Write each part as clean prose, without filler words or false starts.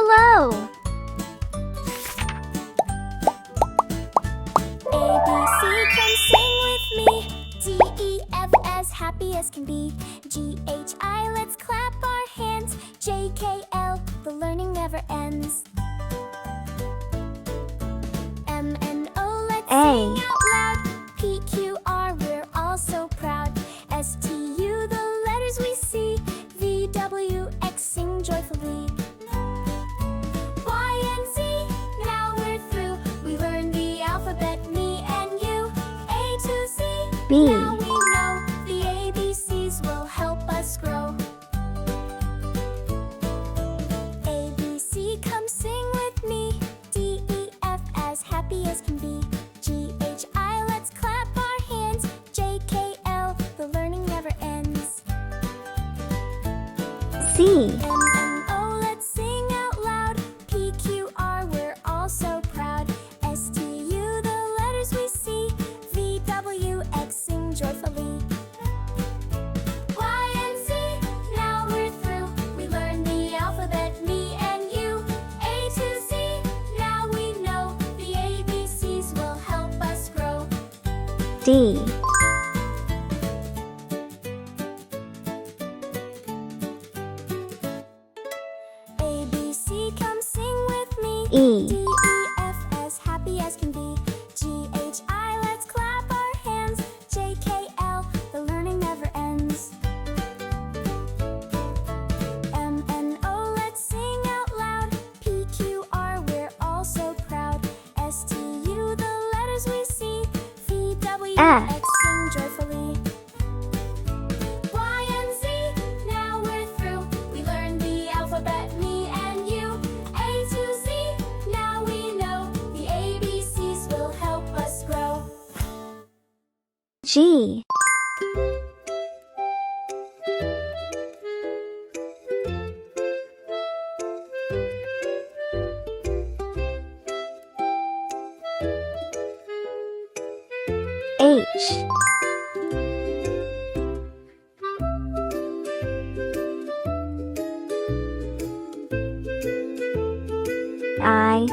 Hello! A, B, C, come sing with me. D, E, F, as happy as can be. G, H, I, let's clap our hands. J, K, L, the learning never ends. M, N, O, let's sing out loud. P, Q, R, we're all so proud. S, T, U, the letters we see. V, W, X, sing joyfully. Y and Z, now we're through. We learned the alphabet, me and you. A to Z, B. now we know. The ABCs will help us grow. A, B, C, come sing with me. D, E, F, as happy as can be. G, H, I, let's clap our hands. J, K, L, the learning never ends. C. M, N, O, let's sing out loud. P, Q, R, we're all so proud. S, T, U, the letters we see. V, W, X, sing joyfully. Y and Z, now we're through. We learned the alphabet, me and you. A to Z, now we know. The ABCs will help us grow. D. A, B, C, come sing with me. E. D, E, F, as happy as can be. G, H, I, let's clap our hands. J, K, L, the learning never ends. M, N, O, let's sing out loud. P, Q, R, we're all so proud. S, T, U, the letters we see. V, W, F. X, sing joyfully. Y and Z, now we're through. We learned the alphabet, me and you. A to Z, now we know. The ABCs will help us grow. G. H. I.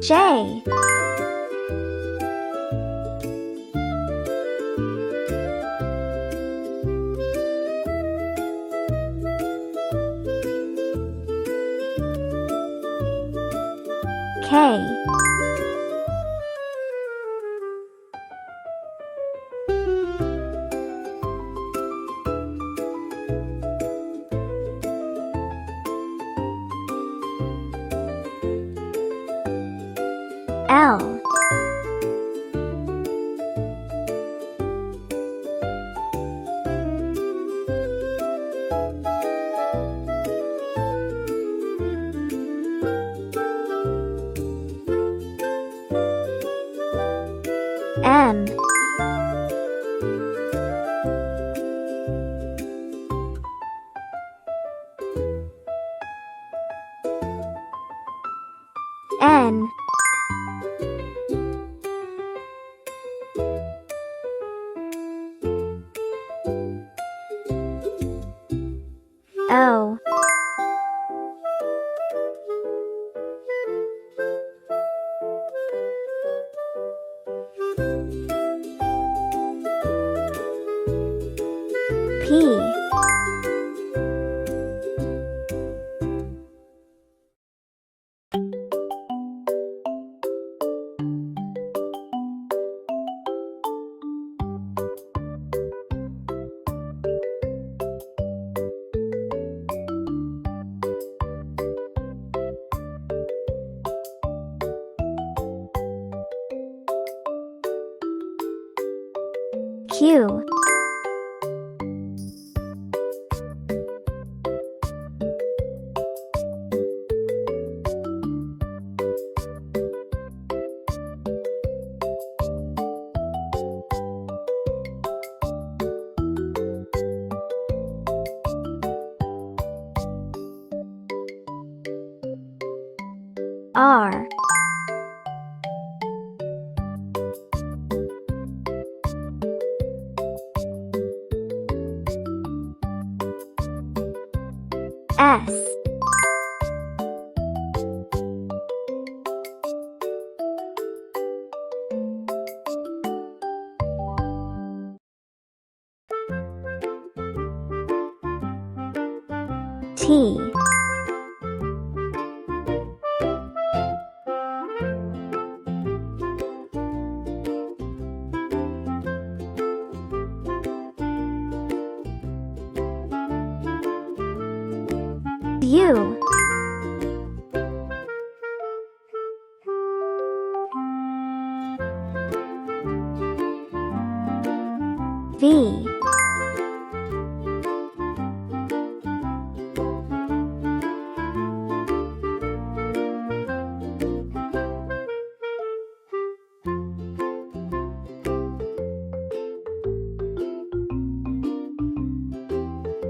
J. K. L. M. N. O. P. Q. R, S, T, U, V,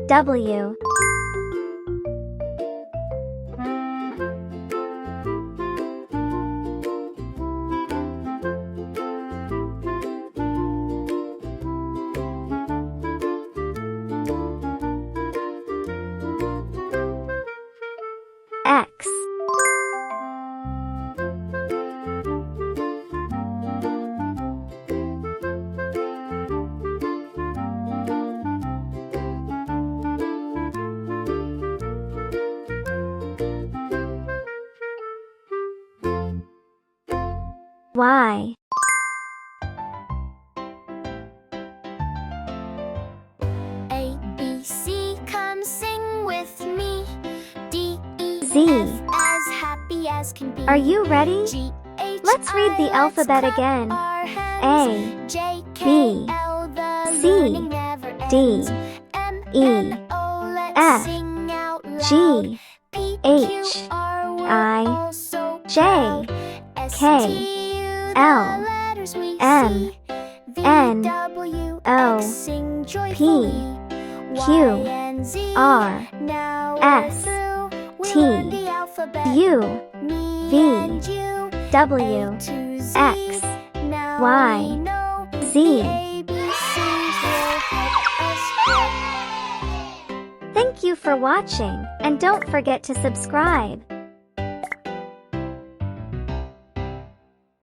W, X, Y, A, B, C, come sing with me. D, E, Z. F, as happy as can be. Are you ready? G, H, Let's read the I, let's alphabet clap again. our hands. A, J, K, B, L, the C, learning never D, ends. M, E, N, O, let's F, sing out loud. G, P, H, Q, R, we're I, all so J, proud. S, K, T, U, the L, letters we M, see. V, N, W, O, X, sing P, joyfully. Q, Y, and Z, R, now S, we're through. We T, learned the alphabet. U, Me V, and you, W, A to Z. X, Now Y, we know Z. the ABCs will help us grow. Thank you for watching, and don't forget to subscribe.